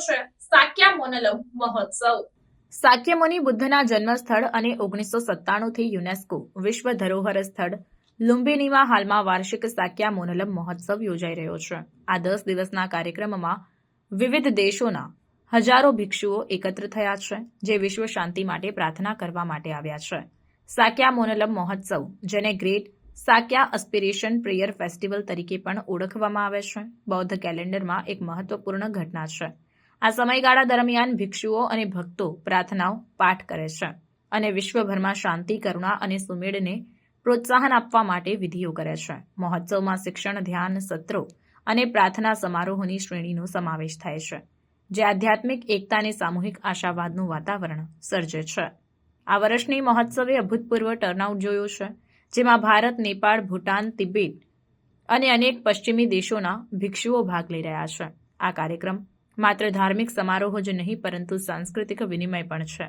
છે સાક્યામોનલમ મહોત્સવ। સાક્યમુનિ બુદ્ધના જન્મસ્થળ અને 1997થી યુનેસ્કો વિશ્વ ધરોહર સ્થળ લુંબિનીમાં હાલમાં વાર્ષિક સાક્યામોનલમ મહોત્સવ યોજાઈ રહ્યો છે। આ 10 દિવસના કાર્યક્રમમાં વિવિધ દેશોના હજારો ભિક્ષુઓ એકત્ર થયા છે, જે વિશ્વ શાંતિ માટે પ્રાર્થના કરવા માટે આવ્યા છે। સાક્યામોનલમ મહોત્સવ, જેને ગ્રેટ સાક્યા એસ્પિરેશન પ્રેયર ફેસ્ટિવલ તરીકે પણ ઓળખવામાં આવે છે, બૌદ્ધ કેલેન્ડરમાં એક મહત્વપૂર્ણ ઘટના છે। આ સમયગાળા દરમિયાન ભિક્ષુઓ અને ભક્તો પ્રાર્થનાઓ, પાઠ કરે છે અને વિશ્વભરમાં શાંતિ, કરુણા અને સુમેળને પ્રોત્સાહન આપવા માટે વિધિઓ કરે છે। મહોત્સવમાં શિક્ષણ, ધ્યાન સત્રો અને પ્રાર્થના સમારોહોની શ્રેણીનો સમાવેશ થાય છે, જે આધ્યાત્મિક એકતા અને સામૂહિક આશાવાદનું વાતાવરણ સર્જે છે। આ વર્ષની મહોત્સવે અભૂતપૂર્વ ટર્નઆઉટ જોયો છે, જેમાં ભારત, નેપાળ, ભૂટાન, તિબેટ અને અનેક પશ્ચિમી દેશોના ભિક્ષુઓ ભાગ લઈ રહ્યા છે। આ કાર્યક્રમ માત્ર ધાર્મિક સમારોહ જ નહીં, પરંતુ સાંસ્કૃતિક વિનિમય પણ છે,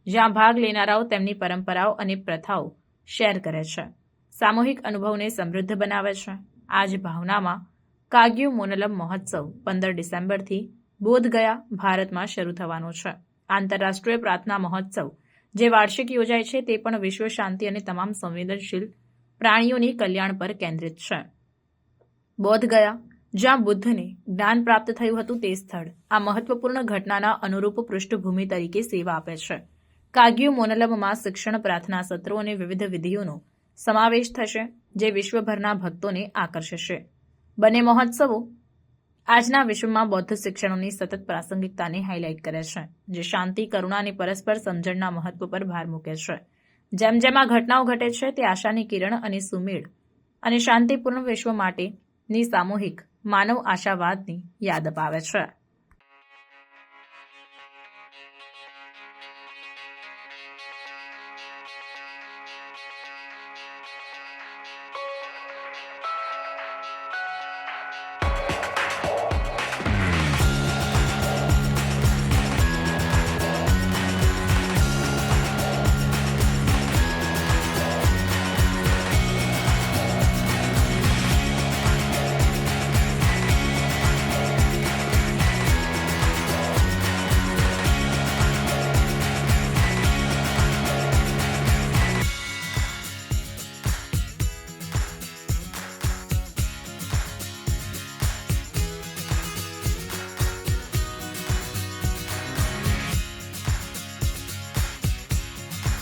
જ્યાં ભાગ લેનારાઓ તેમની પરંપરાઓ અને પ્રથાઓ શેર કરે છે, સામૂહિક અનુભવને સમૃદ્ધ બનાવે છે। આ જ ભાવનામાં કાગ્યુમોનલમ મહોત્સવ 15 ડિસેમ્બરથી બોધગયા, ભારતમાં શરૂ થવાનો છે। આંતરરાષ્ટ્રીય પ્રાર્થના મહોત્સવ, જે વાર્ષિક યોજાય છે, તે પણ વિશ્વ શાંતિ અને તમામ સંવેદનશીલ પ્રાણીઓની કલ્યાણ પર કેન્દ્રિત છે। બોધગયા, જ્યાં બુદ્ધને જ્ઞાન પ્રાપ્ત થયું હતું, તે સ્થળ આ મહત્વપૂર્ણ ઘટનાના અનુરૂપ પૃષ્ઠભૂમિ તરીકે સેવા આપે છે। કાગ્યુમોનલમમાં શિક્ષણ, પ્રાર્થના સત્રો અને વિવિધ વિધિઓનો સમાવેશ થશે, જે વિશ્વભરના ભક્તોને આકર્ષશે। બંને મહોત્સવો આજના વિશ્વમાં બૌદ્ધ શિક્ષણોની સતત પ્રાસંગિકતાને હાઇલાઇટ કરે છે, જે શાંતિ, કરુણા અને પરસ્પર સમજણના મહત્વ પર ભાર મૂકે છે। જેમ જેમ આ ઘટનાઓ ઘટે છે, તે આશાની કિરણ અને સુમેળ અને શાંતિપૂર્ણ વિશ્વ માટેની સામૂહિક માનવ આશાવાદની યાદ અપાવે છે।